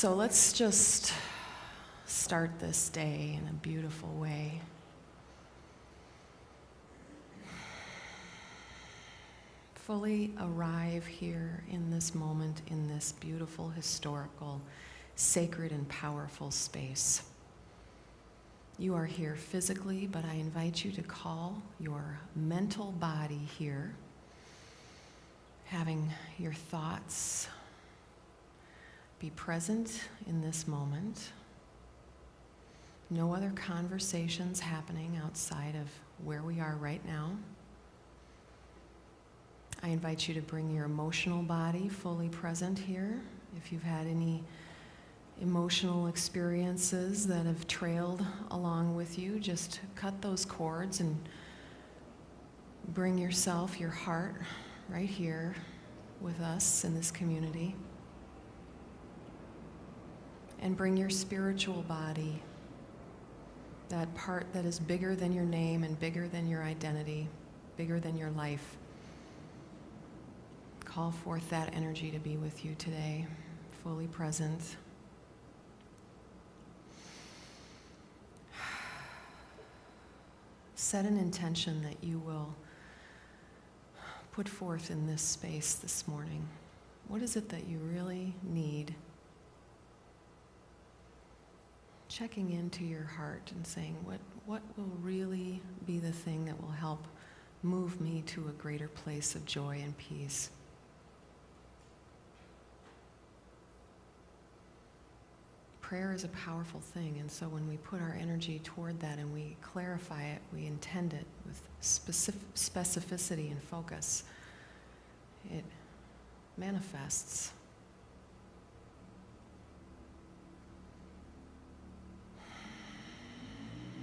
So let's just start this day in a beautiful way. Fully arrive here in this moment, in this beautiful, historical, sacred, and powerful space. You are here physically, but I invite you to call your mental body here, having your thoughts be present in this moment. No other conversations happening outside of where we are right now. I invite you to bring your emotional body fully present here. If you've had any emotional experiences that have trailed along with you, just cut those cords and bring yourself, your heart, right here with us in this community. And bring your spiritual body, that part that is bigger than your name and bigger than your identity, bigger than your life. Call forth that energy to be with you today, fully present. Set an intention that you will put forth in this space this morning. What is it that you really need? Checking into your heart and saying, what will really be the thing that will help move me to a greater place of joy and peace? Prayer is a powerful thing, and so when we put our energy toward that and we clarify it, we intend it with specificity and focus, it manifests.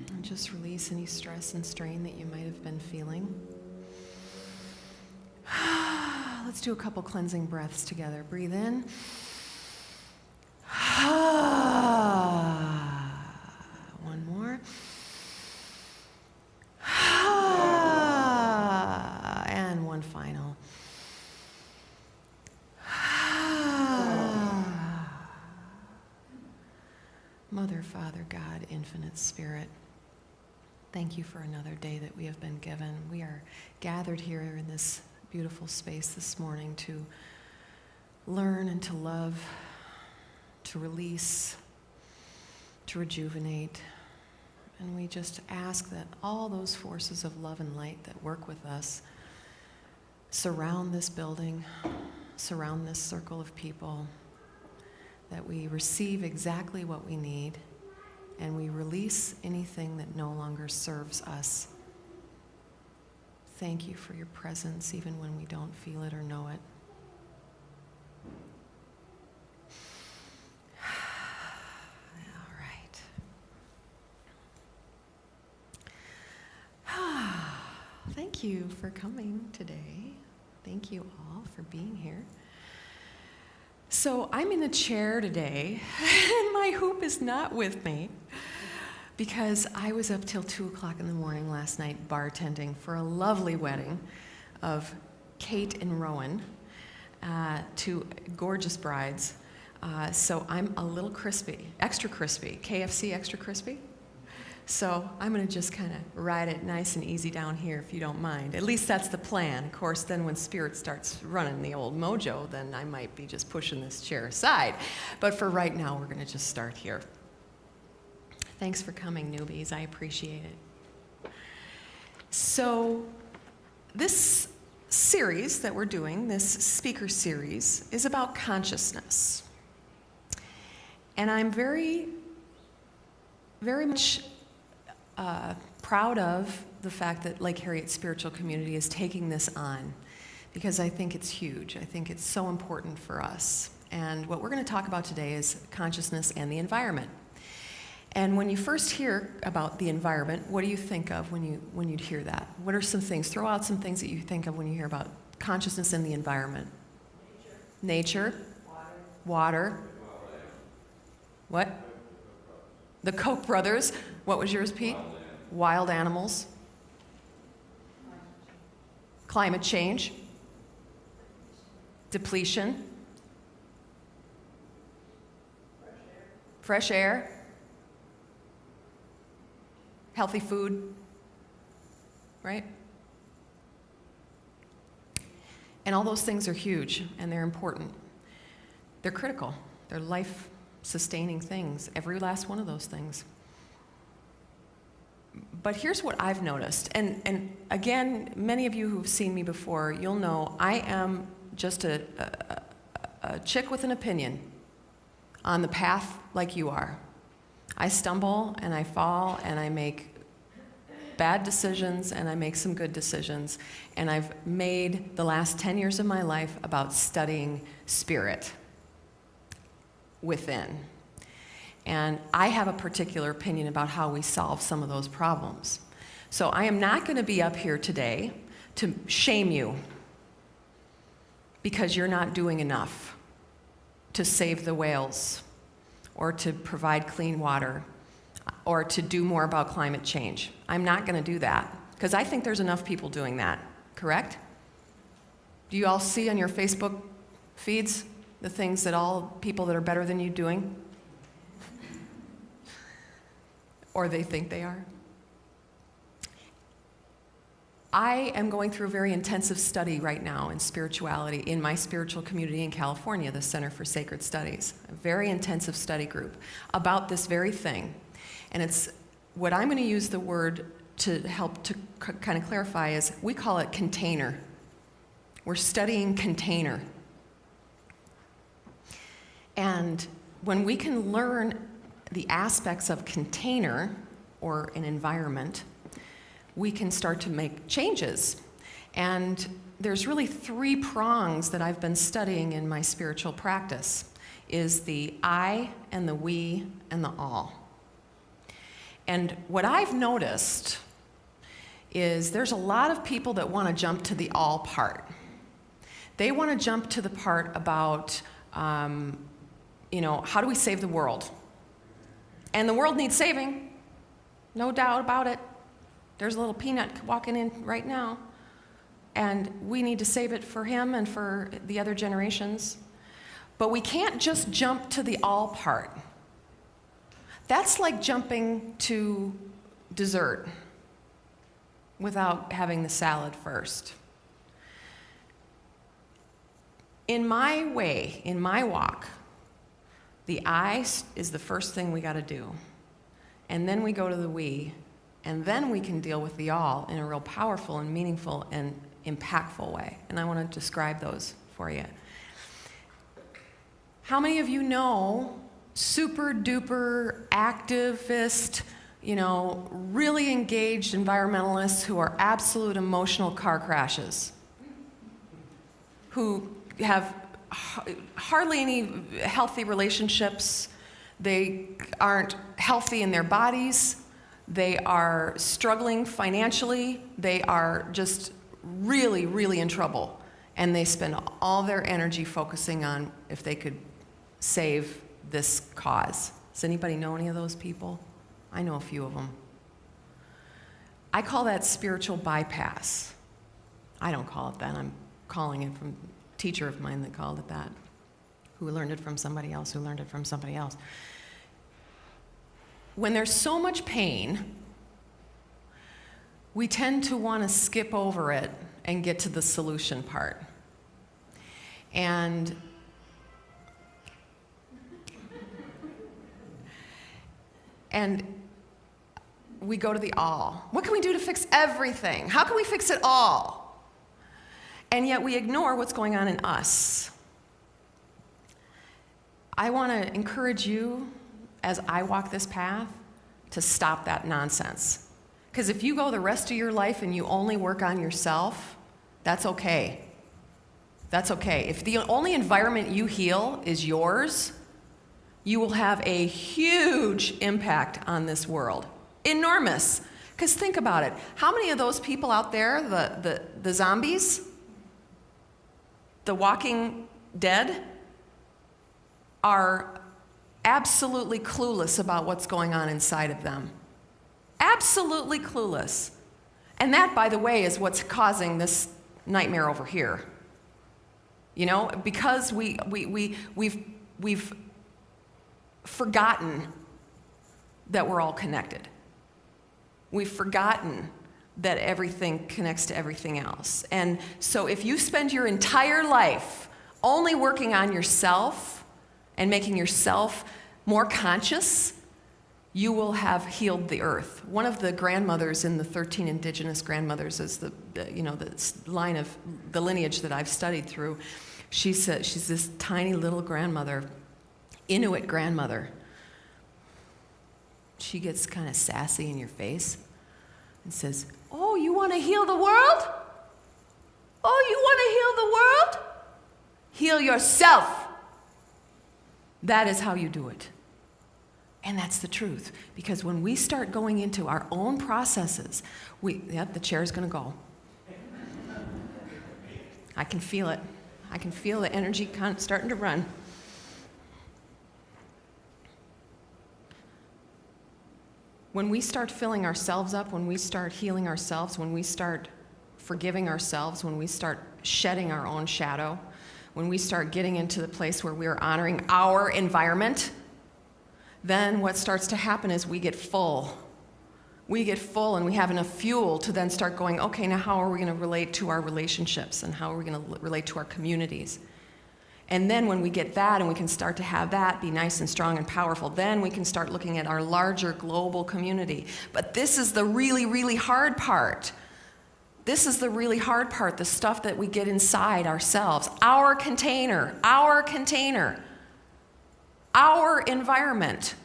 And just release any stress and strain that you might have been feeling. Let's do a couple cleansing breaths together. Breathe in. One more. And one final. Mother, Father, God, Infinite Spirit, thank you for another day that we have been given. We are gathered here in this beautiful space this morning to learn and to love, to release, to rejuvenate. And we just ask that all those forces of love and light that work with us surround this building, surround this circle of people, that we receive exactly what we need, and we release anything that no longer serves us. Thank you for your presence, even when we don't feel it or know it. Thank you for coming today. Thank you all for being here. So I'm in a chair today, and my hoop is not with me because I was up till 2 o'clock in the morning last night bartending for a lovely wedding of Kate and Rowan, two gorgeous brides. So I'm a little crispy, extra crispy, KFC extra crispy. So I'm going to just kind of ride it nice and easy down here, if you don't mind. At least that's the plan. Of course, then when Spirit starts running the old mojo, then I might be just pushing this chair aside. But for right now, we're going to just start here. Thanks for coming, newbies. I appreciate it. So this series that we're doing, this speaker series, is about consciousness. And I'm very, very much proud of the fact that Lake Harriet Spiritual Community is taking this on, because I think it's huge. I think it's so important for us. And what we're going to talk about today is consciousness and the environment. And when you first hear about the environment, what do you think of when you'd hear that? What are some things? Throw out some things that you think of when you hear about consciousness and the environment. Nature. Water. What? The Koch brothers. What was yours, Pete? Wild animals. Climate change. Depletion. fresh air, healthy food, right? And all those things are huge and they're important. They're critical. They're life-sustaining things, every last one of those things. But here's what I've noticed, and again, many of you who've seen me before, you'll know I am just a chick with an opinion on the path like you are. I stumble and I fall and I make bad decisions and I make some good decisions, and I've made the last 10 years of my life about studying spirit within. And I have a particular opinion about how we solve some of those problems. So I am not going to be up here today to shame you because you're not doing enough to save the whales or to provide clean water or to do more about climate change. I'm not going to do that because I think there's enough people doing that, correct? Do you all see on your Facebook feeds the things that all people that are better than you doing? Or they think they are. I am going through a very intensive study right now in spirituality in my spiritual community in California, the Center for Sacred Studies, a very intensive study group about this very thing. And it's what I'm going to use the word to help to kind of clarify is we call it container. We're studying container. And when we can learn the aspects of container or an environment, we can start to make changes. And there's really 3 prongs that I've been studying in my spiritual practice, is the I and the we and the all. And what I've noticed is there's a lot of people that want to jump to the all part. They want to jump to the part about, how do we save the world? And the world needs saving, no doubt about it. There's a little peanut walking in right now, and we need to save it for him and for the other generations. But we can't just jump to the all part. That's like jumping to dessert without having the salad first. In my way, in my walk, the I is the first thing we got to do. And then we go to the we, and then we can deal with the all in a real powerful and meaningful and impactful way. And I want to describe those for you. How many of you know super duper activist, really engaged environmentalists who are absolute emotional car crashes? Who have hardly any healthy relationships. They aren't healthy in their bodies. They are struggling financially. They are just really, really in trouble. And they spend all their energy focusing on if they could save this cause. Does anybody know any of those people? I know a few of them. I call that spiritual bypass. I don't call it that. I'm calling it from teacher of mine that called it that, who learned it from somebody else, who learned it from somebody else. When there's so much pain, we tend to want to skip over it and get to the solution part. And we go to the all. What can we do to fix everything? How can we fix it all? And yet we ignore what's going on in us. I want to encourage you, as I walk this path, to stop that nonsense. Because if you go the rest of your life and you only work on yourself, that's okay. That's okay. If the only environment you heal is yours, you will have a huge impact on this world. Enormous. Because think about it. How many of those people out there, the zombies, the walking dead, are absolutely clueless about what's going on inside of them? Absolutely clueless. And that, by the way, is what's causing this nightmare over here. Because we've forgotten that we're all connected. We've forgotten that everything connects to everything else. And so if you spend your entire life only working on yourself and making yourself more conscious, you will have healed the earth. One of the grandmothers in the 13 indigenous grandmothers is the line of the lineage that I've studied through. She said she's this tiny little grandmother, Inuit grandmother. She gets kind of sassy in your face and says, "Oh, you want to heal the world? Oh, you want to heal the world? Heal yourself. That is how you do it." And that's the truth. Because when we start going into our own processes, the chair is going to go. I can feel it. I can feel the energy starting to run. When we start filling ourselves up, when we start healing ourselves, when we start forgiving ourselves, when we start shedding our own shadow, when we start getting into the place where we are honoring our environment, then what starts to happen is we get full. We get full and we have enough fuel to then start going, okay, now how are we going to relate to our relationships and how are we going to relate to our communities? And then when we get that and we can start to have that be nice and strong and powerful, then we can start looking at our larger global community. But this is the really, really hard part. This is the really hard part, the stuff that we get inside ourselves. Our container, our environment.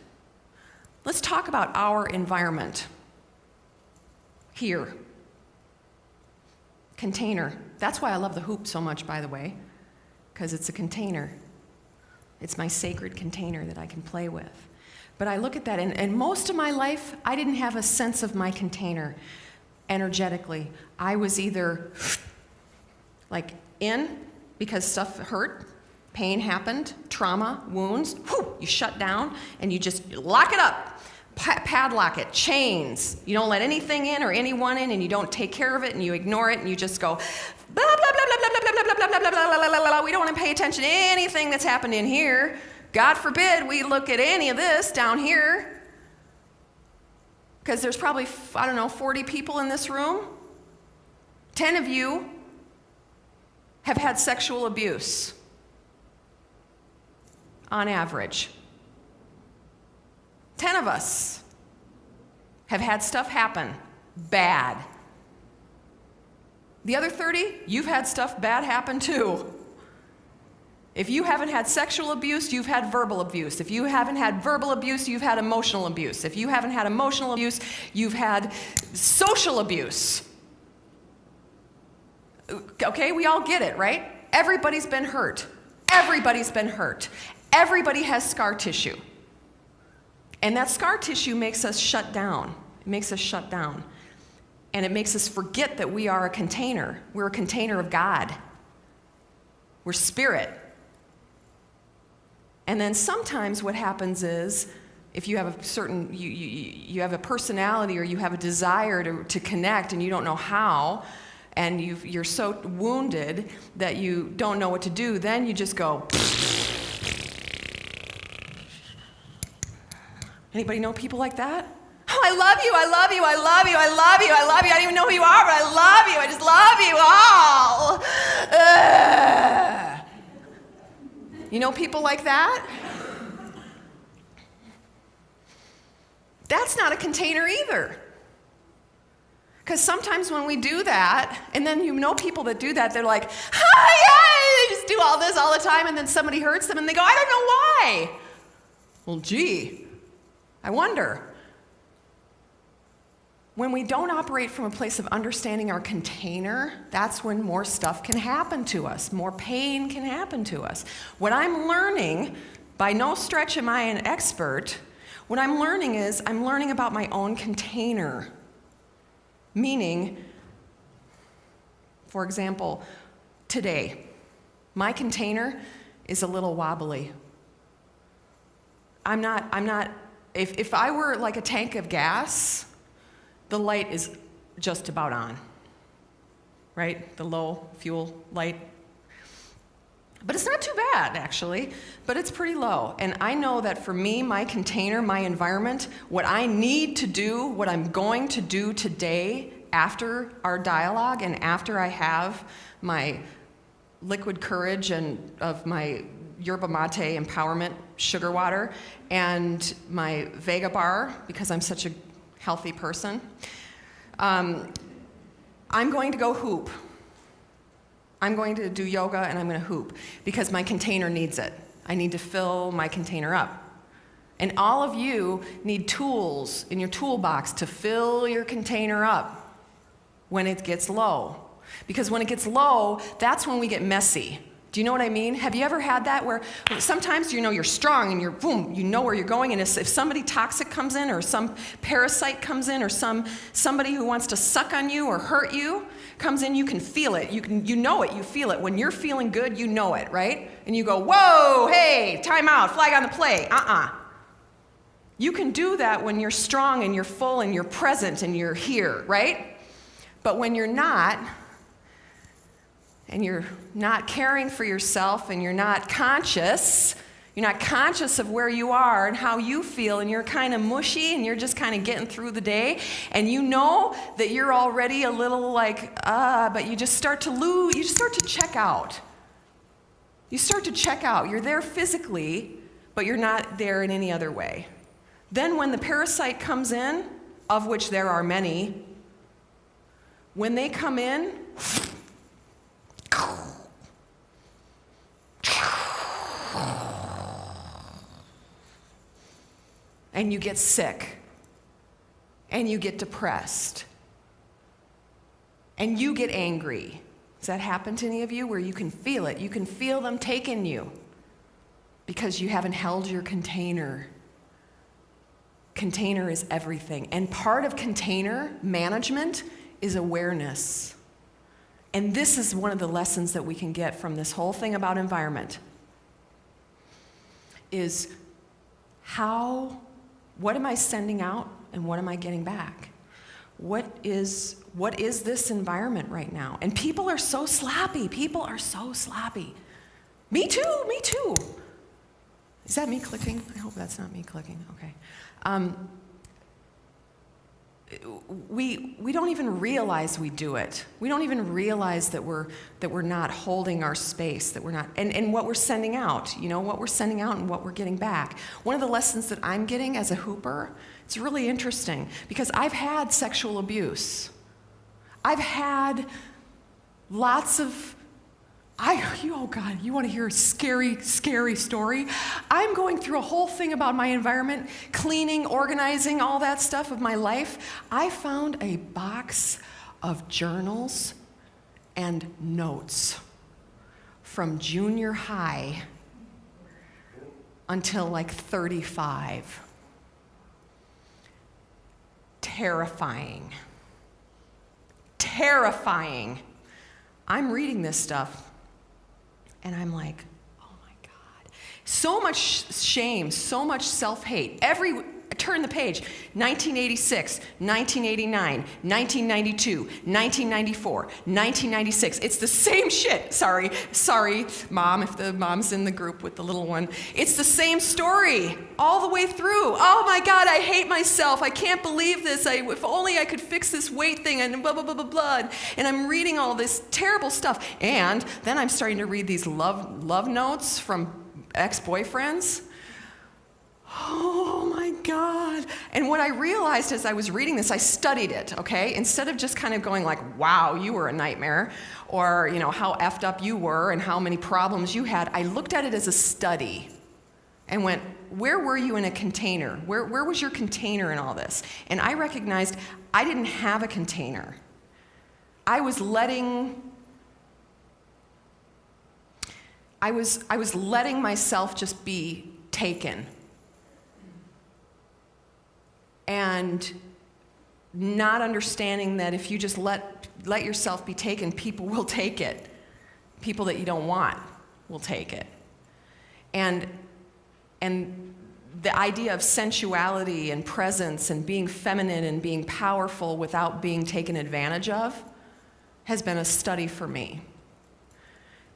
Let's talk about our environment. Here. Container. That's why I love the hoop so much, by the way. Because it's a container. It's my sacred container that I can play with. But I look at that, and most of my life, I didn't have a sense of my container energetically. I was either like in because stuff hurt, pain happened, trauma, wounds, you shut down, and you just lock it up, padlock it, chains. You don't let anything in or anyone in, and you don't take care of it, and you ignore it, and you just go, blah, blah, blah, blah, blah, blah, blah, blah, blah, blah, blah, blah, blah. We don't want to pay attention to anything that's happened in here. God forbid we look at any of this down here. Because there's probably, 40 people in this room. 10 of you have had sexual abuse. On average. 10 of us have had stuff happen bad. The other 30, you've had stuff bad happen too. If you haven't had sexual abuse, you've had verbal abuse. If you haven't had verbal abuse, you've had emotional abuse. If you haven't had emotional abuse, you've had social abuse. Okay, we all get it, right? Everybody's been hurt. Everybody's been hurt. Everybody has scar tissue. And that scar tissue makes us shut down. It makes us shut down. And it makes us forget that we are a container. We're a container of God. We're spirit. And then sometimes what happens is, if you have a certain, you have a personality or you have a desire to connect and you don't know how, and you're so wounded that you don't know what to do, then you just go. Anybody know people like that? Oh, I love you, I love you, I love you, I love you, I love you. I don't even know who you are, but I love you. I just love you all. You know people like that? That's not a container either. Because sometimes when we do that, and then you know people that do that, they're like, hi, they just do all this all the time, and then somebody hurts them, and they go, I don't know why. Well, gee, I wonder. When we don't operate from a place of understanding our container, that's when more stuff can happen to us, more pain can happen to us. What I'm learning, by no stretch am I an expert, what I'm learning is I'm learning about my own container. Meaning, for example, today, my container is a little wobbly. If I were like a tank of gas, the light is just about on, right? The low fuel light. But it's not too bad, actually, but it's pretty low. And I know that for me, my container, my environment, what I need to do, what I'm going to do today after our dialogue and after I have my liquid courage and of my yerba mate empowerment sugar water and my Vega bar, because I'm such a healthy person, I'm going to go hoop. I'm going to do yoga and I'm going to hoop because my container needs it. I need to fill my container up. And all of you need tools in your toolbox to fill your container up when it gets low. Because when it gets low, that's when we get messy. Do you know what I mean? Have you ever had that where sometimes you're strong and you're boom, you know where you're going, and if somebody toxic comes in or some parasite comes in or somebody who wants to suck on you or hurt you comes in, you can feel it. You know it, you feel it. When you're feeling good, you know it, right? And you go, whoa, hey, time out, flag on the play. You can do that when you're strong and you're full and you're present and you're here, right? But when you're not, and you're not caring for yourself and you're not conscious of where you are and how you feel, and you're kind of mushy and you're just kind of getting through the day, and you know that you're already a little like, but you just start to lose, you just start to check out. You start to check out. You're there physically, but you're not there in any other way. Then when the parasite comes in, of which there are many, when they come in, and you get sick, and you get depressed, and you get angry. Does that happen to any of you where you can feel it? You can feel them taking you because you haven't held your container. Container is everything. And part of container management is awareness. And this is one of the lessons that we can get from this whole thing about environment, is what am I sending out and what am I getting back? What is this environment right now? And people are so sloppy. People are so sloppy. Me too. Is that me clicking? I hope that's not me clicking. Okay. We don't even realize we do it. We don't even realize that we're not holding our space, that we're not, and what we're sending out, what we're sending out and what we're getting back. One of the lessons that I'm getting as a hooper, it's really interesting because I've had sexual abuse. I've had lots of, oh God, you want to hear a scary, scary story? I'm going through a whole thing about my environment, cleaning, organizing, all that stuff of my life. I found a box of journals and notes from junior high until like 35. Terrifying. I'm reading this stuff. And I'm like, oh my God. So much shame, so much self-hate. Turn the page, 1986, 1989, 1992, 1994, 1996. It's the same shit. Sorry, Mom, if the mom's in the group with the little one. It's the same story all the way through. Oh my God, I hate myself. I can't believe this. If only I could fix this weight thing and blah, blah, blah, blah, blah. And I'm reading all this terrible stuff. And then I'm starting to read these love notes from ex-boyfriends. Oh my God. And what I realized as I was reading this, I studied it, okay? Instead of just kind of going like, wow, you were a nightmare, or how effed up you were and how many problems you had, I looked at it as a study and went, where were you in a container? Where was your container in all this? And I recognized I didn't have a container. I was letting myself just be taken. And not understanding that if you just let yourself be taken, people will take it. People that you don't want will take it. And the idea of sensuality and presence and being feminine and being powerful without being taken advantage of has been a study for me.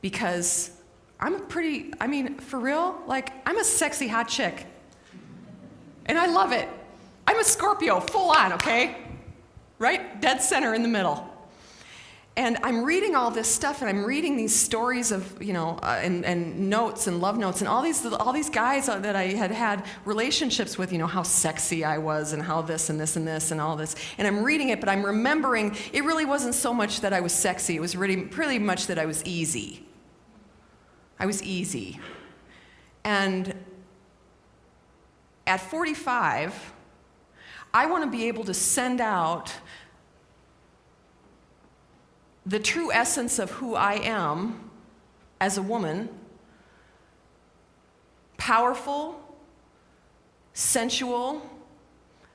Because for real, like, I'm a sexy hot chick. And I love it. I'm a Scorpio, full on, okay? Right? Dead center in the middle. And I'm reading all this stuff, and I'm reading these stories of, and notes and love notes, and all these guys that I had relationships with, how sexy I was, and how this and this and this and all this. And I'm reading it, but I'm remembering it really wasn't so much that I was sexy. It was really pretty much that I was easy. I was easy. And at 45, I want to be able to send out the true essence of who I am as a woman: powerful, sensual,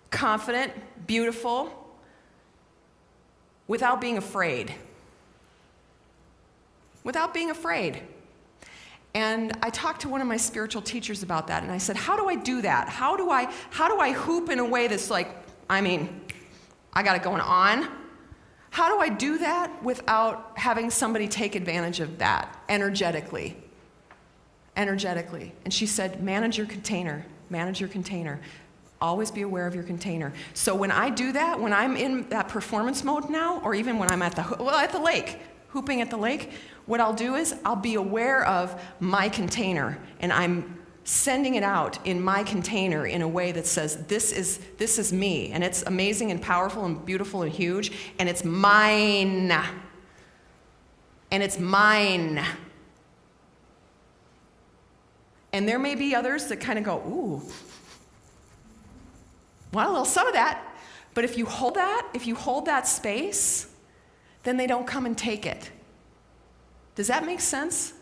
confident, beautiful, without being afraid. Without being afraid. And I talked to one of my spiritual teachers about that, and I said, how do I do that? How do I hoop in a way that's like, I got it going on? How do I do that without having somebody take advantage of that energetically? Energetically. And she said, manage your container. Manage your container. Always be aware of your container. So when I do that, when I'm in that performance mode now, or even when I'm at the lake, hooping at the lake, what I'll do is I'll be aware of my container, and I'm sending it out in my container in a way that says, this is me, and it's amazing and powerful and beautiful and huge, and it's mine. And it's mine. And there may be others that kind of go, ooh, want a little some of that. But if you hold that space, then they don't come and take it. Does that make sense?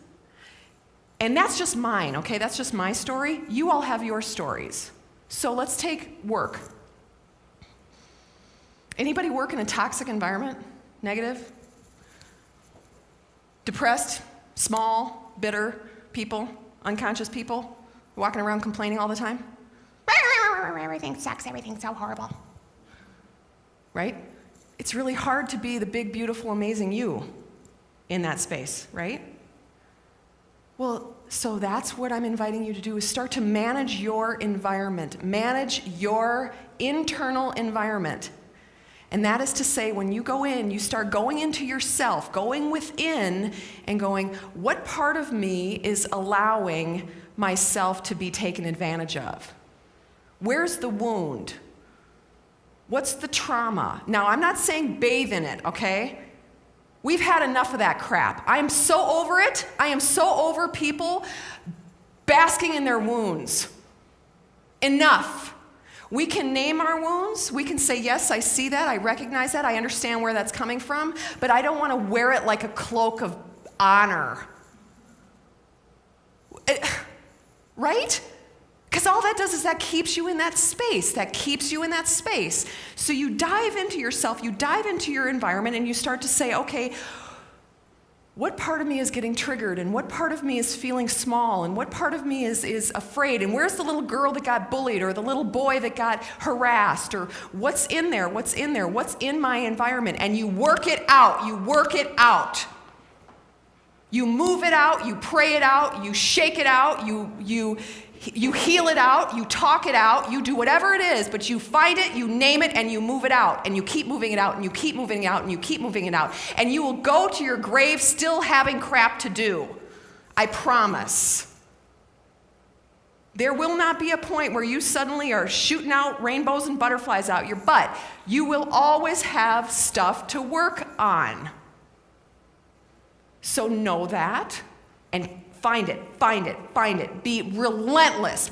And that's just mine, okay? That's just my story. You all have your stories. So let's take work. Anybody work in a toxic environment? Negative? Depressed, small, bitter people, unconscious people, walking around complaining all the time? Everything sucks, everything's so horrible. Right? It's really hard to be the big, beautiful, amazing you in that space, right? Well, so that's what I'm inviting you to do, is start to manage your environment. Manage your internal environment. And that is to say, when you go in, you start going into yourself, going within and going, what part of me is allowing myself to be taken advantage of? Where's the wound? What's the trauma? Now, I'm not saying bathe in it, okay? We've had enough of that crap. I am so over it. I am so over people basking in their wounds. Enough. We can name our wounds. We can say, yes, I see that. I recognize that. I understand where that's coming from. But I don't want to wear it like a cloak of honor. Right? Because all that does is that keeps you in that space. That keeps you in that space. So you dive into yourself, you dive into your environment, and you start to say, okay, what part of me is getting triggered, and what part of me is feeling small, and what part of me is afraid, and where's the little girl that got bullied, or the little boy that got harassed, or what's in there, what's in my environment, and you work it out, you work it out. You move it out, you pray it out, you shake it out, you heal it out, you talk it out, you do whatever it is, but you find it, you name it, and you move it out, and you keep moving it out, and you keep moving it out, and you keep moving it out, and you will go to your grave still having crap to do. I promise. There will not be a point where you suddenly are shooting out rainbows and butterflies out your butt. You will always have stuff to work on. So know that, and find it. Be relentless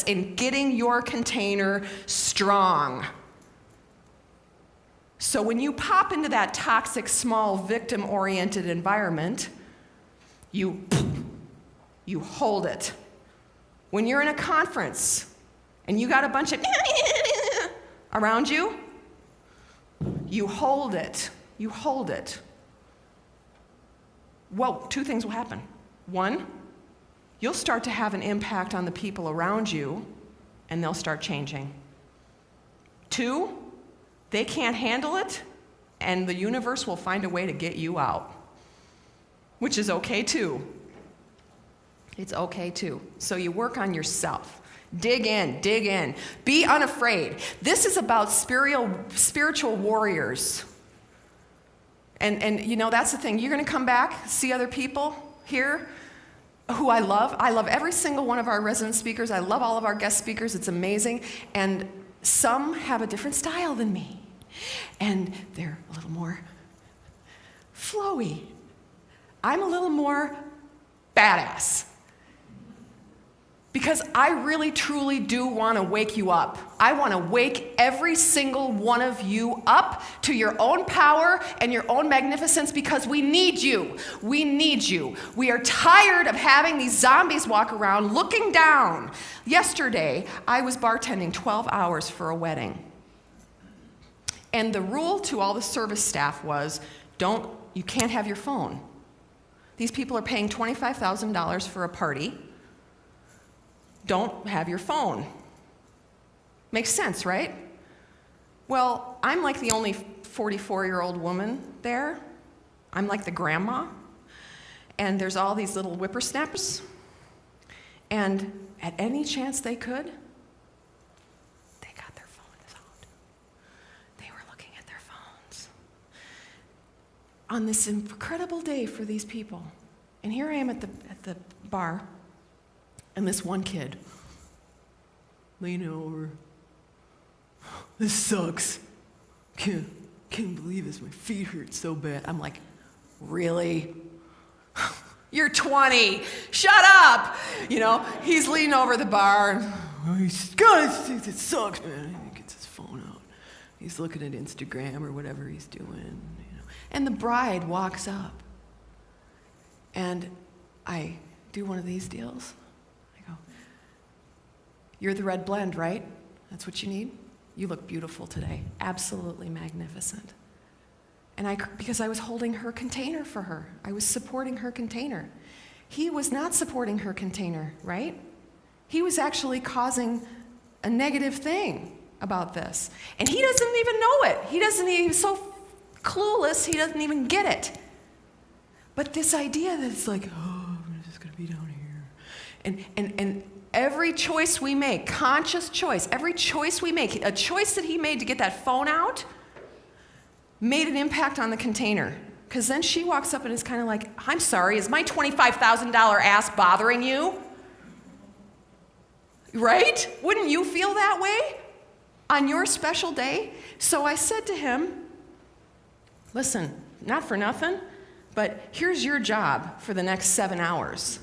in getting your container strong. So when you pop into that toxic, small, victim-oriented environment, you hold it. When you're in a conference and you got a bunch of around you, you hold it. You hold it. Well, two things will happen. One, you'll start to have an impact on the people around you, and they'll start changing. Two, they can't handle it, and the universe will find a way to get you out, which is okay too. It's okay too. So you work on yourself. Dig in, dig in. Be unafraid. This is about spiritual warriors. And you know, that's the thing. You're going to come back, see other people here who I love. I love every single one of our resident speakers. I love all of our guest speakers. It's amazing. And some have a different style than me. And they're a little more flowy. I'm a little more badass. Because I really, truly do want to wake you up. I want to wake every single one of you up to your own power and your own magnificence, because we need you. We need you. We are tired of having these zombies walk around looking down. Yesterday, I was bartending 12 hours for a wedding. And the rule to all the service staff was, you can't have your phone. These people are paying $25,000 for a party. Don't have your phone. Makes sense, right? Well, I'm like the only 44-year-old woman there. I'm like the grandma. And there's all these little whippersnappers. And at any chance they could, they got their phones out. They were looking at their phones. On this incredible day for these people. And here I am at the bar. And this one kid, leaning over, this sucks. Can't believe this, my feet hurt so bad. I'm like, really? You're 20, shut up! You know, he's leaning over the bar, and God, it sucks, man. He gets his phone out. He's looking at Instagram or whatever he's doing, you know. And the bride walks up, and I do one of these deals. You're the red blend, right? That's what you need? You look beautiful today. Absolutely magnificent. And because I was holding her container for her. I was supporting her container. He was not supporting her container, right? He was actually causing a negative thing about this. And he doesn't even know it. He's so clueless, he doesn't even get it. But this idea that it's like, oh, I'm just gonna be down here. And every choice we make, conscious choice, every choice we make, a choice that he made to get that phone out, made an impact on the container. Because then she walks up and is kind of like, I'm sorry, is my $25,000 ass bothering you? Right? Wouldn't you feel that way on your special day? So I said to him, listen, not for nothing, but here's your job for the next 7 hours.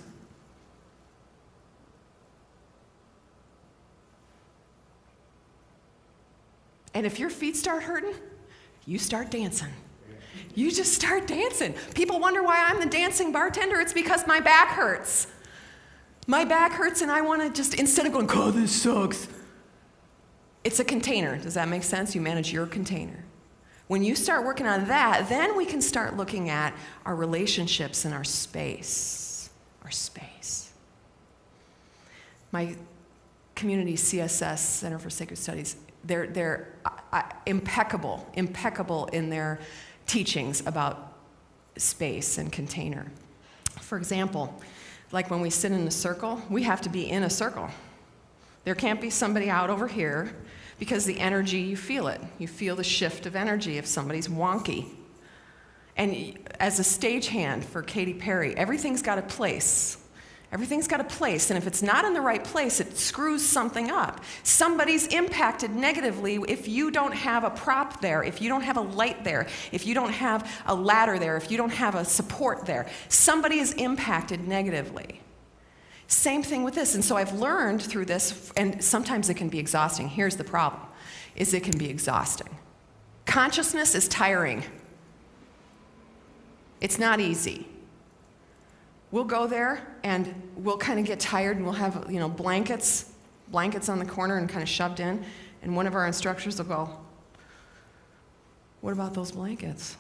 And if your feet start hurting, you start dancing. You just start dancing. People wonder why I'm the dancing bartender. It's because my back hurts. My back hurts and I want to just, instead of going, God, this sucks. It's a container. Does that make sense? You manage your container. When you start working on that, then we can start looking at our relationships and our space. Our space. My community CSS, Center for Sacred Studies, they're impeccable in their teachings about space and container. For example, like when we sit in a circle, we have to be in a circle. There can't be somebody out over here, because the energy, you feel it. You feel the shift of energy if somebody's wonky. And as a stagehand for Katy Perry, everything's got a place. Everything's got a place, and if it's not in the right place, it screws something up. Somebody's impacted negatively if you don't have a prop there, if you don't have a light there, if you don't have a ladder there, if you don't have a support there. Somebody is impacted negatively. Same thing with this, and so I've learned through this, and sometimes it can be exhausting. Here's the problem, is it can be exhausting. Consciousness is tiring. It's not easy. We'll go there and we'll kind of get tired and we'll have, blankets on the corner and kind of shoved in, and one of our instructors will go, what about those blankets?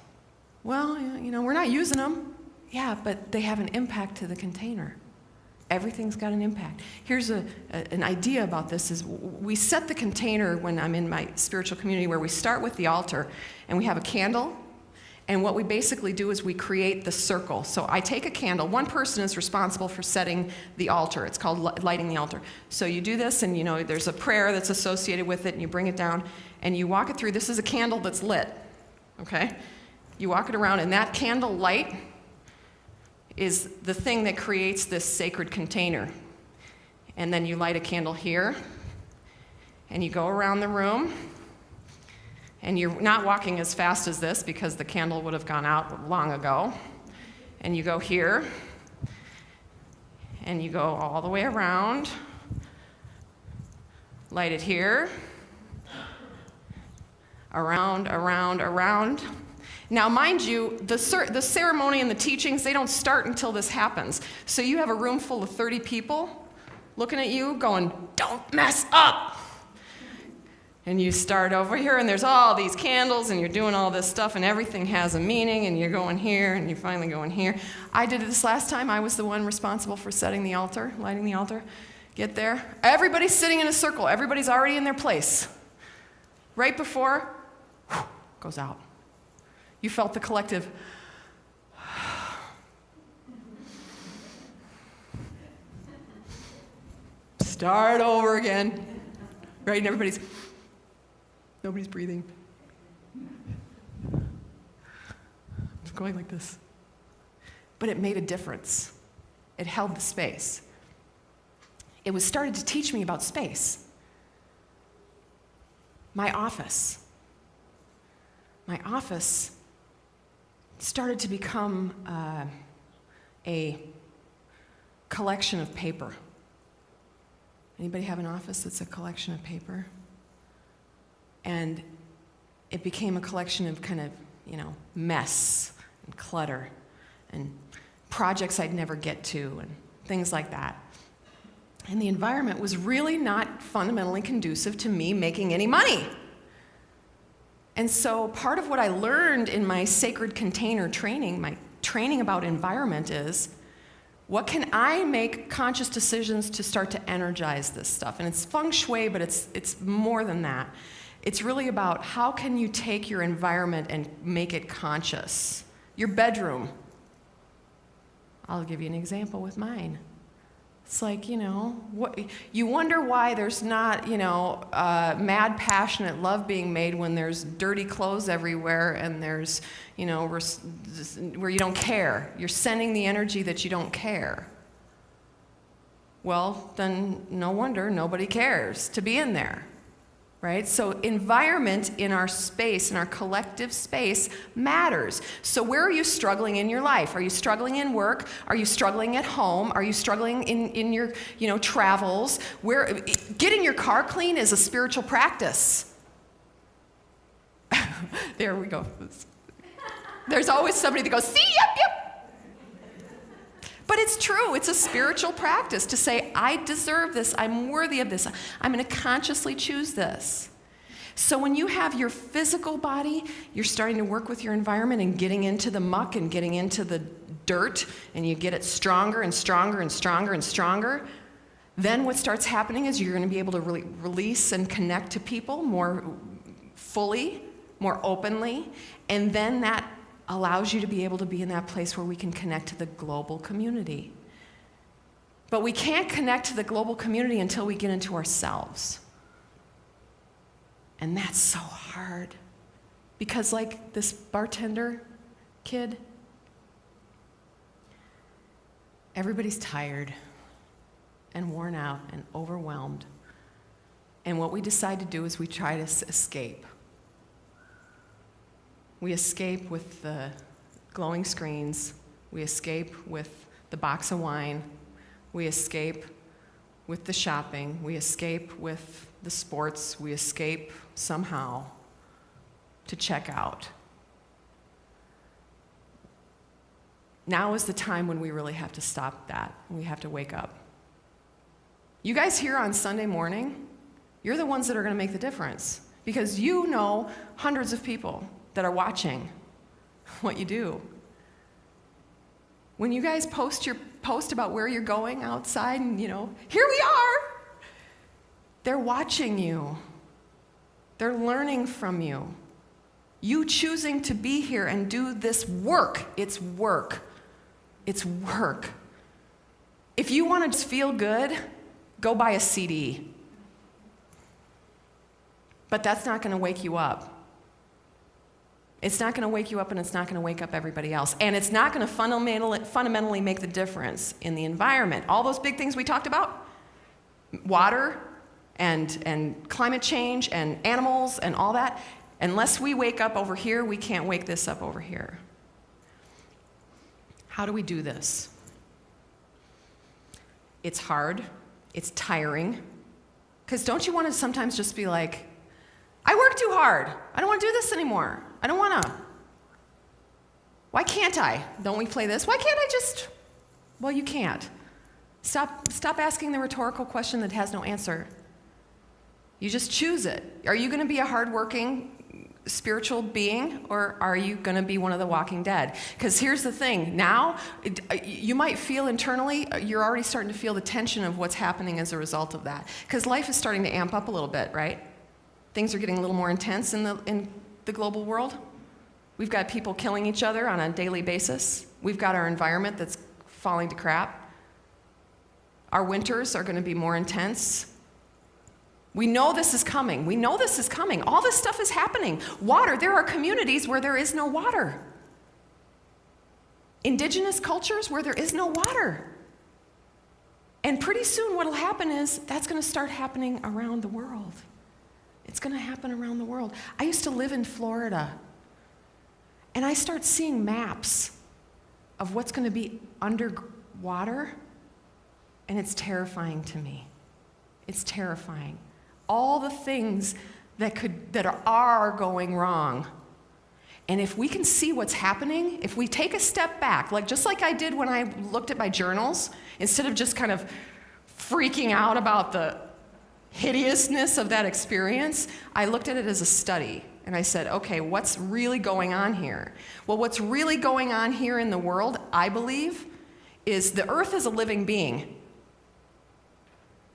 Well, we're not using them. Yeah, but they have an impact to the container. Everything's got an impact. Here's an idea about this is we set the container when I'm in my spiritual community where we start with the altar and we have a candle And what we basically do is we create the circle. So I take a candle. One person is responsible for setting the altar. It's called lighting the altar. So you do this, and there's a prayer that's associated with it, and you bring it down, and you walk it through. This is a candle that's lit, okay? You walk it around, and that candle light is the thing that creates this sacred container. And then you light a candle here, and you go around the room, and you're not walking as fast as this because the candle would have gone out long ago. And you go here, and you go all the way around, light it here, around, around, around. Now, mind you, the ceremony and the teachings, they don't start until this happens. So you have a room full of 30 people looking at you going, "Don't mess up." And you start over here, and there's all these candles, and you're doing all this stuff, and everything has a meaning, and you're going here, and you're finally going here. I did this last time. I was the one responsible for setting the altar, lighting the altar. Get there. Everybody's sitting in a circle. Everybody's already in their place. Right before, goes out. You felt the collective. Start over again. Right, and nobody's breathing. It's going like this. But it made a difference. It held the space. It was started to teach me about space. My office started to become a collection of paper. Anybody have an office that's a collection of paper? And it became a collection of kind of, mess and clutter and projects I'd never get to and things like that. And the environment was really not fundamentally conducive to me making any money. And so part of what I learned in my sacred container training, my training about environment, is what can I make conscious decisions to start to energize this stuff? And it's feng shui, but it's more than that. It's really about how can you take your environment and make it conscious. Your bedroom. I'll give you an example with mine. It's like, what, you wonder why there's not, mad, passionate love being made when there's dirty clothes everywhere and there's, where you don't care. You're sending the energy that you don't care. Well, then no wonder nobody cares to be in there, right? So environment in our space, in our collective space, matters. So where are you struggling in your life? Are you struggling in work? Are you struggling at home? Are you struggling in your, travels? Getting your car clean is a spiritual practice. There we go. There's always somebody that goes, see, yep. But it's true. It's a spiritual practice to say, I deserve this. I'm worthy of this. I'm going to consciously choose this. So when you have your physical body, you're starting to work with your environment and getting into the muck and getting into the dirt, and you get it stronger and stronger and stronger and stronger. Then what starts happening is you're going to be able to release and connect to people more fully, more openly, and then that allows you to be able to be in that place where we can connect to the global community. But we can't connect to the global community until we get into ourselves. And that's so hard. Because like this bartender kid, everybody's tired and worn out and overwhelmed. And what we decide to do is we try to escape. We escape with the glowing screens. We escape with the box of wine. We escape with the shopping. We escape with the sports. We escape somehow to check out. Now is the time when we really have to stop that. We have to wake up. You guys here on Sunday morning, you're the ones that are going to make the difference because you know hundreds of people that are watching what you do. When you guys post your post about where you're going outside and, here we are, they're watching you. They're learning from you. You choosing to be here and do this work, it's work. It's work. If you want to just feel good, go buy a CD. But that's not going to wake you up. It's not going to wake you up, and it's not going to wake up everybody else. And it's not going to fundamentally make the difference in the environment. All those big things we talked about, water and climate change and animals and all that, unless we wake up over here, we can't wake this up over here. How do we do this? It's hard. It's tiring. Because don't you want to sometimes just be like, I work too hard. I don't want to do this anymore. I don't want to. Why can't I? Don't we play this? Why can't I just? Well, you can't. Stop asking the rhetorical question that has no answer. You just choose it. Are you going to be a hardworking spiritual being, or are you going to be one of the walking dead? Because here's the thing. Now, you might feel internally, you're already starting to feel the tension of what's happening as a result of that. Because life is starting to amp up a little bit, right? Things are getting a little more intense in the global world. We've got people killing each other on a daily basis. We've got our environment that's falling to crap. Our winters are going to be more intense. We know this is coming. We know this is coming. All this stuff is happening. Water, there are communities where there is no water. Indigenous cultures where there is no water. And pretty soon what will happen is that's going to start happening around the world. It's going to happen around the world. I used to live in Florida, and I start seeing maps of what's going to be underwater, and it's terrifying to me. It's terrifying. All the things that are going wrong. And if we can see what's happening, if we take a step back, just like I did when I looked at my journals, instead of just kind of freaking out about the hideousness of that experience, I looked at it as a study. And I said, okay, what's really going on here? Well, what's really going on here in the world, I believe, is the earth is a living being.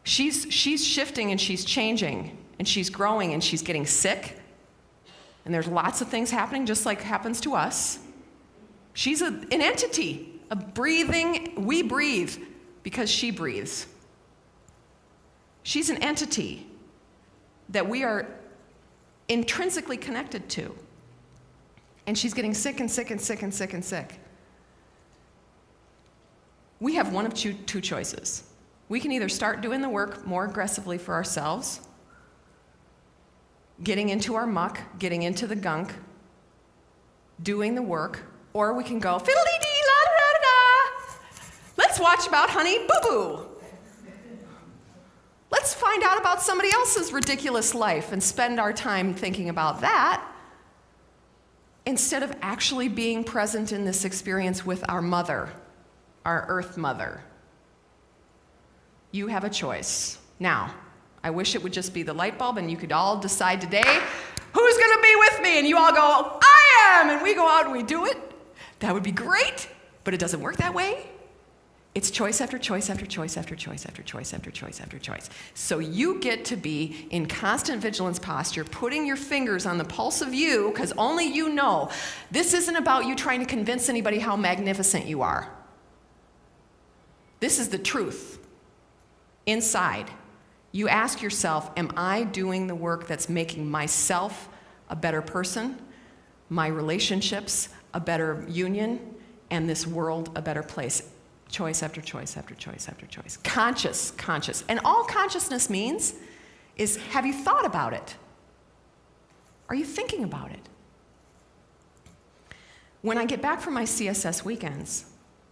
She's shifting and she's changing and she's growing and she's getting sick. And there's lots of things happening just like happens to us. She's an entity, a breathing, we breathe because she breathes. She's an entity that we are intrinsically connected to. And she's getting sick and sick and sick and sick and sick. We have one of two choices. We can either start doing the work more aggressively for ourselves, getting into our muck, getting into the gunk, doing the work, or we can go fiddle-dee-dee-la-da-da-da. Let's watch about Honey Boo Boo. Let's find out about somebody else's ridiculous life and spend our time thinking about that instead of actually being present in this experience with our mother, our earth mother. You have a choice. Now, I wish it would just be the light bulb and you could all decide today, who's going to be with me? And you all go, I am! And we go out and we do it. That would be great, but it doesn't work that way. It's choice after choice after choice after choice after choice after choice after choice. So you get to be in constant vigilance posture, putting your fingers on the pulse of you, because only you know. This isn't about you trying to convince anybody how magnificent you are. This is the truth. Inside, you ask yourself, am I doing the work that's making myself a better person, my relationships a better union, and this world a better place? Choice after choice after choice after choice. Conscious. And all consciousness means is, have you thought about it? Are you thinking about it? When I get back from my CSS weekends,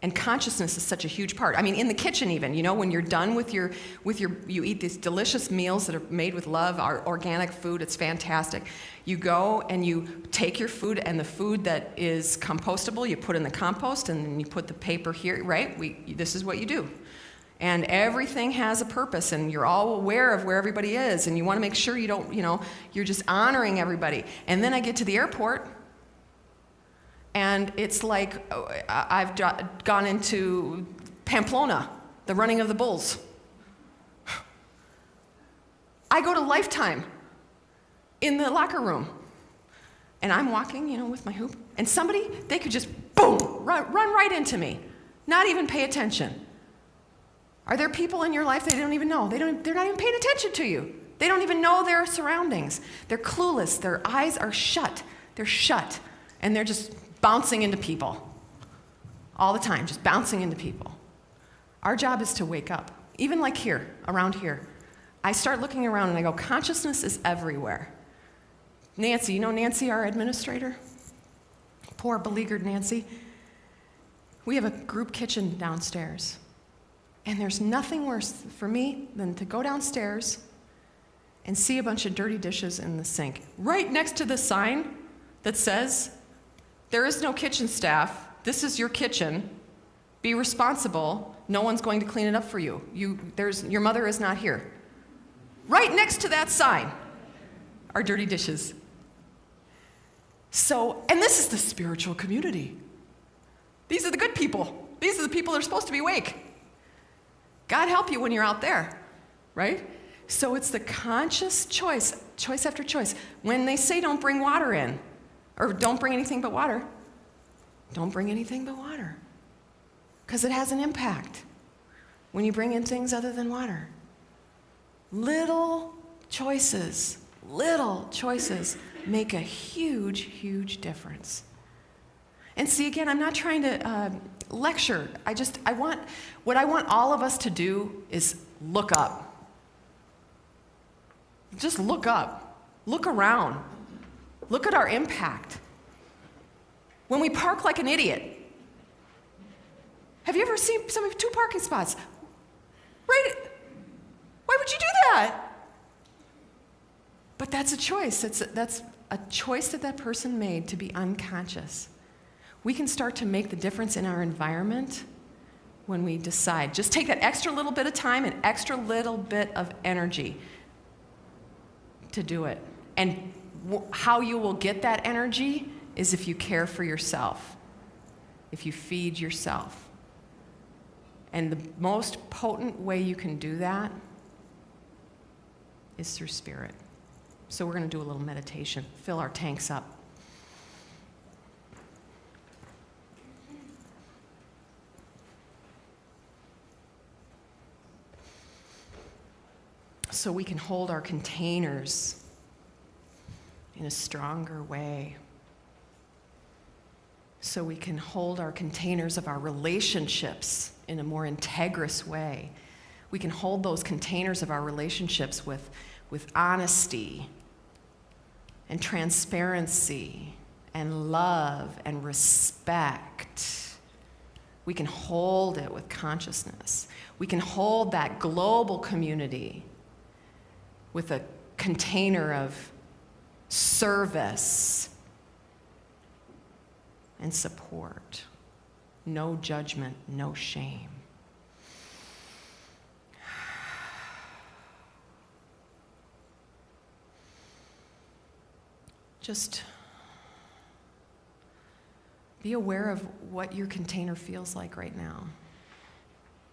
and consciousness is such a huge part. I mean, in the kitchen even, when you're done with you eat these delicious meals that are made with love, our organic food, it's fantastic. You go and you take your food, and the food that is compostable, you put in the compost, and then you put the paper here, right? This is what you do. And everything has a purpose, and you're all aware of where everybody is, and you want to make sure you don't, you're just honoring everybody. And then I get to the airport, and it's like I've gone into Pamplona, the running of the bulls. I go to Lifetime in the locker room. and I'm walking, with my hoop, and somebody, they could just, boom, run right into me, not even pay attention. Are there people in your life they don't even know? They're not even paying attention to you. They don't even know their surroundings. They're clueless. Their eyes are shut. They're shut, and they're just bouncing into people all the time, just bouncing into people. Our job is to wake up. Even like here, around here. I start looking around and I go, consciousness is everywhere. Nancy, Nancy, our administrator? Poor beleaguered Nancy. We have a group kitchen downstairs. And there's nothing worse for me than to go downstairs and see a bunch of dirty dishes in the sink. Right next to the sign that says, there is no kitchen staff, this is your kitchen, be responsible, no one's going to clean it up for you. Your mother is not here. Right next to that sign are dirty dishes. And this is the spiritual community. These are the good people. These are the people that are supposed to be awake. God help you when you're out there, right? So it's the conscious choice after choice. When they say don't bring water in, or don't bring anything but water, don't bring anything but water. Because it has an impact when you bring in things other than water. Little choices make a huge, huge difference. And see, again, I'm not trying to lecture. What I want all of us to do is look up. Just look up. Look around. Look at our impact. When we park like an idiot. Have you ever seen two parking spots? Right? Why would you do that? But that's a choice. That's a choice that person made to be unconscious. We can start to make the difference in our environment when we decide. Just take that extra little bit of time and extra little bit of energy to do it. And how you will get that energy is if you care for yourself, if you feed yourself. And the most potent way you can do that is through spirit. So we're going to do a little meditation, fill our tanks up. So we can hold our containers in a stronger way. So we can hold our containers of our relationships in a more integrous way. We can hold those containers of our relationships with honesty and transparency and love and respect. We can hold it with consciousness. We can hold that global community with a container of service and support. No judgment, no shame. Just be aware of what your container feels like right now.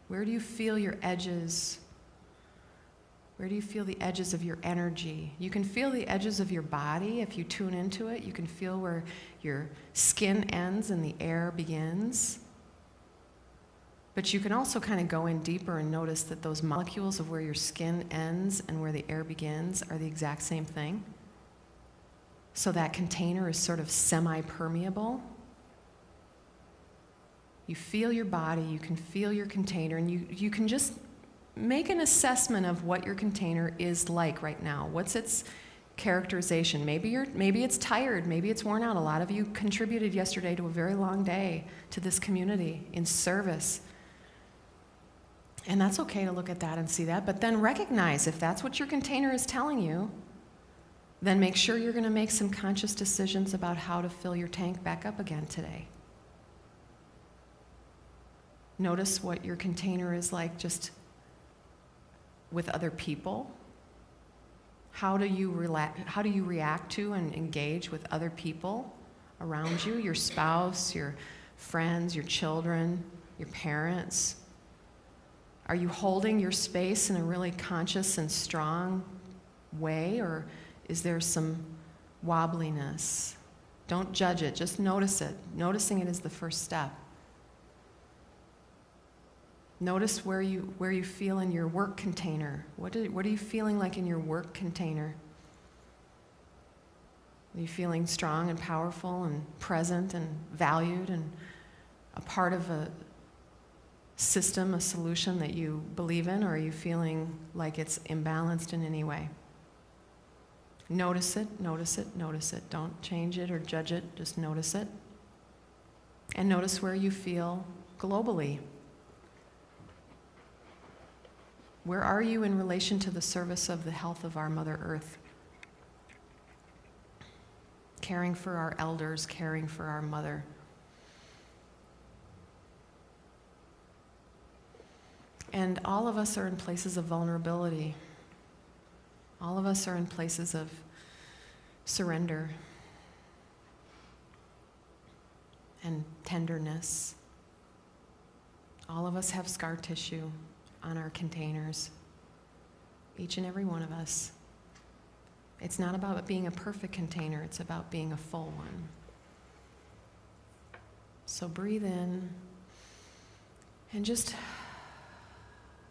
Where do you feel your edges? Where do you feel the edges of your energy? You can feel the edges of your body if you tune into it. You can feel where your skin ends and the air begins. But you can also kind of go in deeper and notice that those molecules of where your skin ends and where the air begins are the exact same thing. So that container is sort of semi-permeable. You feel your body, you can feel your container, and you can just make an assessment of what your container is like right now. What's its characterization? Maybe it's tired, maybe it's worn out. A lot of you contributed yesterday to a very long day to this community in service. And that's okay to look at that and see that, but then recognize if that's what your container is telling you, then make sure you're going to make some conscious decisions about how to fill your tank back up again today. Notice what your container is like just with other people. How do you react to and engage with other people around you? Your spouse, your friends, your children, your parents. Are you holding your space in a really conscious and strong way, or is there some wobbliness? Don't judge it, just notice it. Noticing it is the first step. Notice where you feel in your work container. What are you feeling like in your work container? Are you feeling strong and powerful and present and valued and a part of a system, a solution that you believe in, or are you feeling like it's imbalanced in any way? Notice it, notice it, notice it. Don't change it or judge it, just notice it. And notice where you feel globally. Where are you in relation to the service of the health of our Mother Earth? Caring for our elders, caring for our mother. And all of us are in places of vulnerability. All of us are in places of surrender and tenderness. All of us have scar tissue on our containers, each and every one of us. It's not about being a perfect container, it's about being a full one. So breathe in and just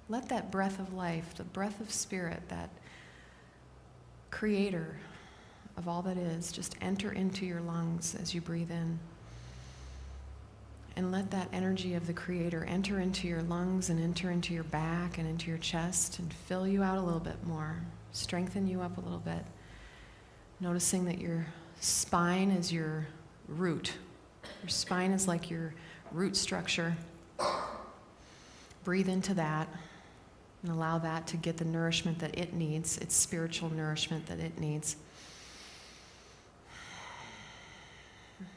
let that breath of life, the breath of spirit, that creator of all that is, just enter into your lungs as you breathe in. And let that energy of the Creator enter into your lungs and enter into your back and into your chest and fill you out a little bit more, strengthen you up a little bit. Noticing that your spine is your root. Your spine is like your root structure. Breathe into that and allow that to get the nourishment that it needs, its spiritual nourishment that it needs.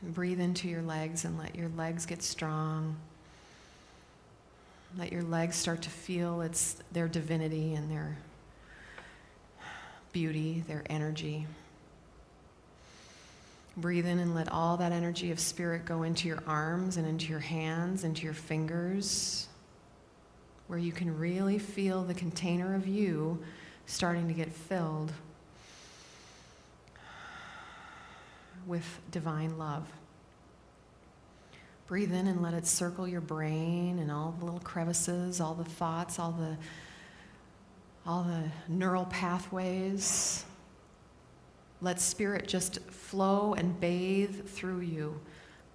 Breathe into your legs and let your legs get strong. Let your legs start to feel their divinity and their beauty, their energy. Breathe in and let all that energy of spirit go into your arms and into your hands, into your fingers, where you can really feel the container of you starting to get filled with divine love. Breathe in and let it circle your brain and all the little crevices, all the thoughts, all the neural pathways. Let spirit just flow and bathe through you,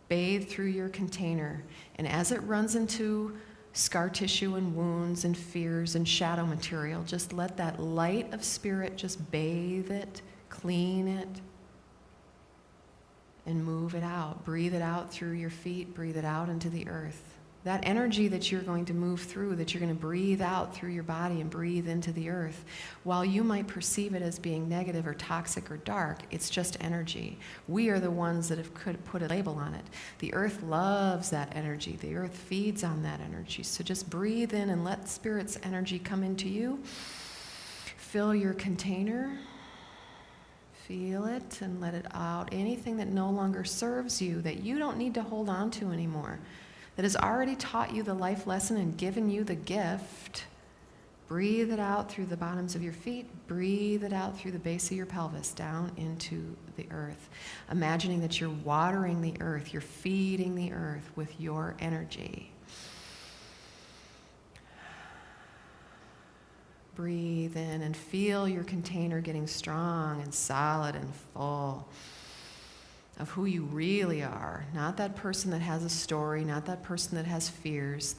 bathe through your container. And as it runs into scar tissue and wounds and fears and shadow material, just let that light of spirit just bathe it, clean it, and move it out. Breathe it out through your feet, breathe it out into the earth. That energy that you're going to move through, that you're going to breathe out through your body and breathe into the earth, while you might perceive it as being negative or toxic or dark, it's just energy. We are the ones that could put a label on it. The earth loves that energy. The earth feeds on that energy. So just breathe in and let spirit's energy come into you. Fill your container. Feel it and let it out. Anything that no longer serves you, that you don't need to hold on to anymore, that has already taught you the life lesson and given you the gift, breathe it out through the bottoms of your feet. Breathe it out through the base of your pelvis, down into the earth. Imagining that you're watering the earth, you're feeding the earth with your energy. Breathe in and feel your container getting strong and solid and full of who you really are. Not that person that has a story, not that person that has fears,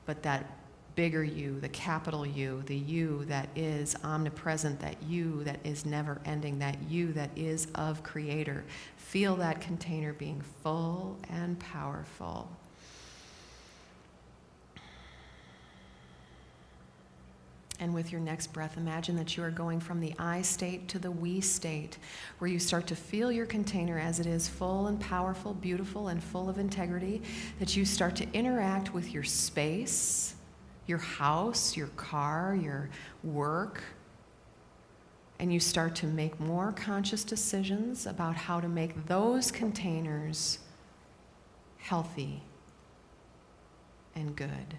but that bigger you, the capital U, the you that is omnipresent, that you that is never ending, that you that is of Creator. Feel that container being full and powerful. And with your next breath, imagine that you are going from the I state to the we state, where you start to feel your container as it is full and powerful, beautiful, and full of integrity, that you start to interact with your space, your house, your car, your work, and you start to make more conscious decisions about how to make those containers healthy and good.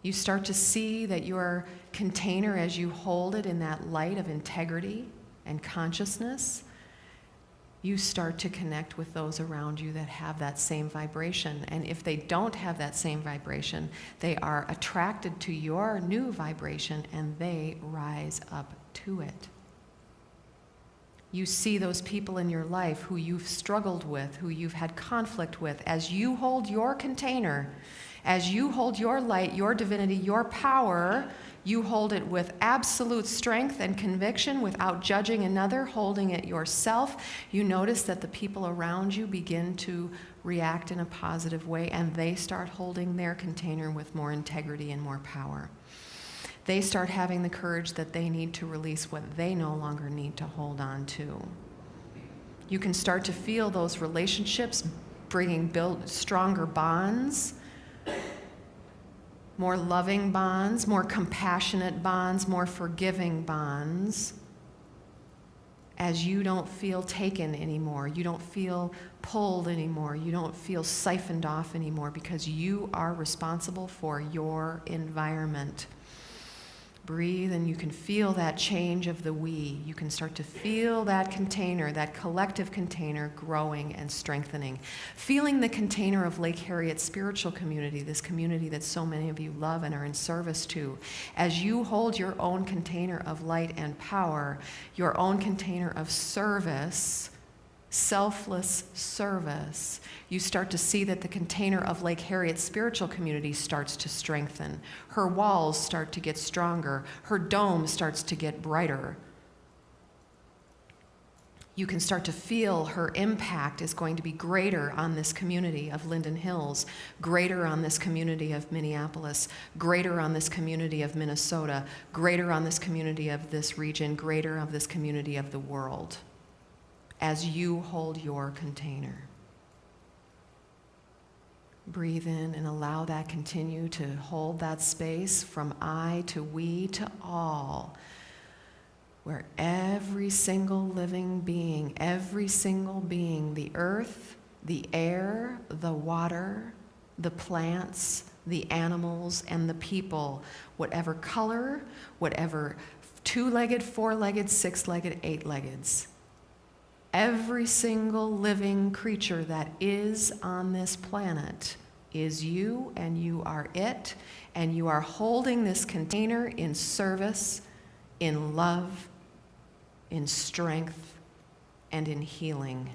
You start to see that your container, as you hold it in that light of integrity and consciousness, you start to connect with those around you that have that same vibration. And if they don't have that same vibration, they are attracted to your new vibration and they rise up to it. You see those people in your life who you've struggled with, who you've had conflict with. As you hold your container, as you hold your light, your divinity, your power, you hold it with absolute strength and conviction without judging another, holding it yourself. You notice that the people around you begin to react in a positive way, and they start holding their container with more integrity and more power. They start having the courage that they need to release what they no longer need to hold on to. You can start to feel those relationships build stronger bonds, more loving bonds, more compassionate bonds, more forgiving bonds, as you don't feel taken anymore. You don't feel pulled anymore. You don't feel siphoned off anymore because you are responsible for your environment. Breathe, and you can feel that change of the we. You can start to feel that container, that collective container, growing and strengthening. Feeling the container of Lake Harriet's spiritual community, this community that so many of you love and are in service to. As you hold your own container of light and power, your own container of service, selfless service, you start to see that the container of Lake Harriet's spiritual community starts to strengthen. Her walls start to get stronger. Her dome starts to get brighter. You can start to feel her impact is going to be greater on this community of Linden Hills, greater on this community of Minneapolis, greater on this community of Minnesota, greater on this community of this region, greater of this community of the world, as you hold your container. Breathe in and allow that continue to hold that space from I to we to all, where every single living being, the earth, the air, the water, the plants, the animals, and the people, whatever color, whatever two-legged, four-legged, six-legged, eight-leggeds, every single living creature that is on this planet is you, and you are it, and you are holding this container in service, in love, in strength, and in healing.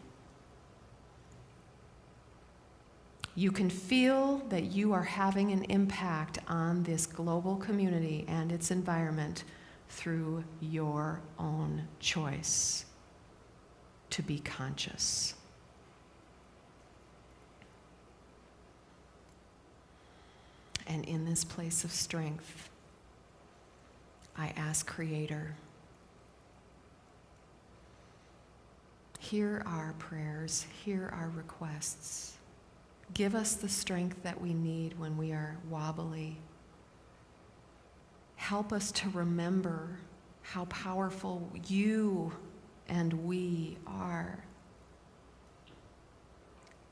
You can feel that you are having an impact on this global community and its environment through your own choice to be conscious. And in this place of strength, I ask Creator, hear our prayers, hear our requests. Give us the strength that we need when we are wobbly. Help us to remember how powerful you and we are.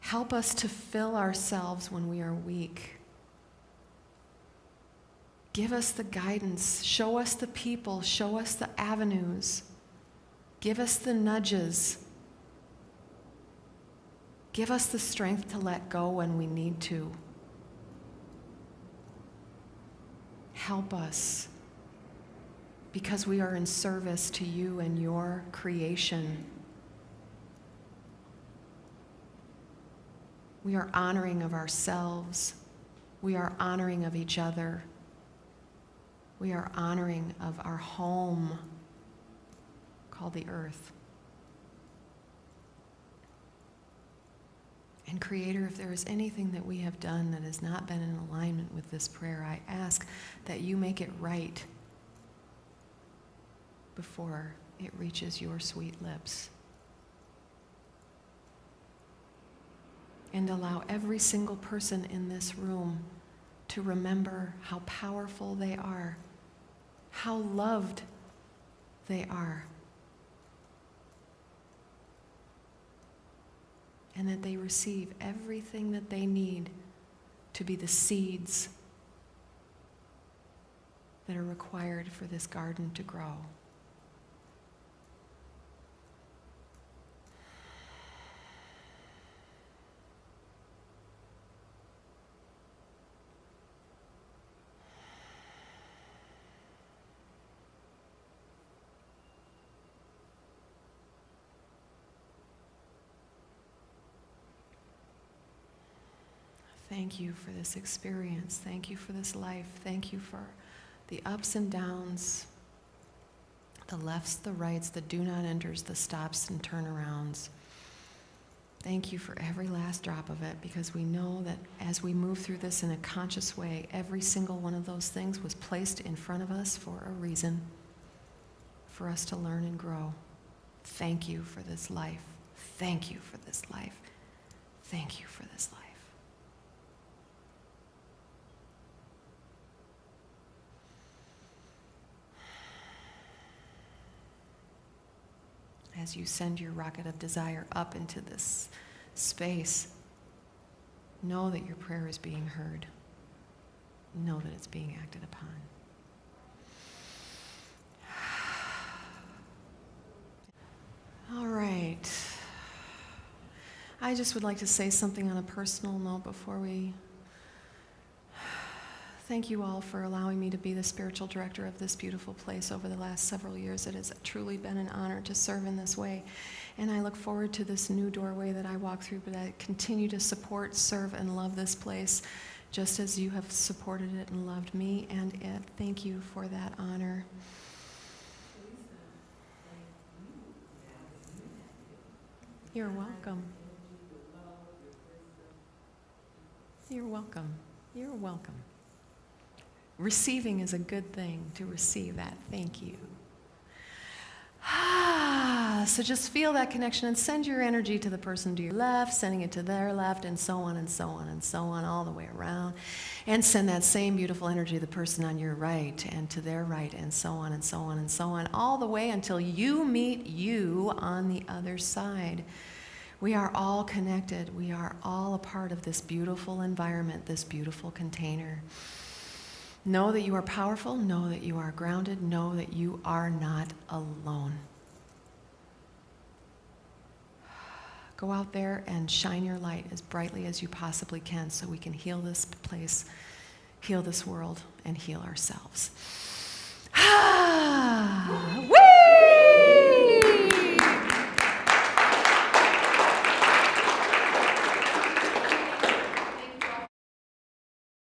Help us to fill ourselves when we are weak. Give us the guidance. Show us the people. Show us the avenues. Give us the nudges. Give us the strength to let go when we need to. Help us, because we are in service to you and your creation. We are honoring of ourselves. We are honoring of each other. We are honoring of our home called the earth. And Creator, if there is anything that we have done that has not been in alignment with this prayer, I ask that you make it right before it reaches your sweet lips. And allow every single person in this room to remember how powerful they are, how loved they are, and that they receive everything that they need to be the seeds that are required for this garden to grow. Thank you for this experience. Thank you for this life. Thank you for the ups and downs, the lefts, the rights, the do not enters, the stops and turnarounds. Thank you for every last drop of it, because we know that as we move through this in a conscious way, every single one of those things was placed in front of us for a reason, for us to learn and grow. Thank you for this life. Thank you for this life. Thank you for this life. As you send your rocket of desire up into this space, know that your prayer is being heard. Know that it's being acted upon. All right. I just would like to say something on a personal note before we... Thank you all for allowing me to be the spiritual director of this beautiful place over the last several years. It has truly been an honor to serve in this way. And I look forward to this new doorway that I walk through, but I continue to support, serve, and love this place just as you have supported it and loved me and it. Thank you for that honor. You're welcome. You're welcome. You're welcome. Receiving is a good thing, to receive that. Thank you. So just feel that connection and send your energy to the person to your left, sending it to their left, and so on and so on and so on, all the way around. And send that same beautiful energy to the person on your right and to their right, and so on and so on and so on, all the way until you meet you on the other side. We are all connected. We are all a part of this beautiful environment, this beautiful container. Know that you are powerful. Know that you are grounded. Know that you are not alone. Go out there and shine your light as brightly as you possibly can so we can heal this place, heal this world, and heal ourselves.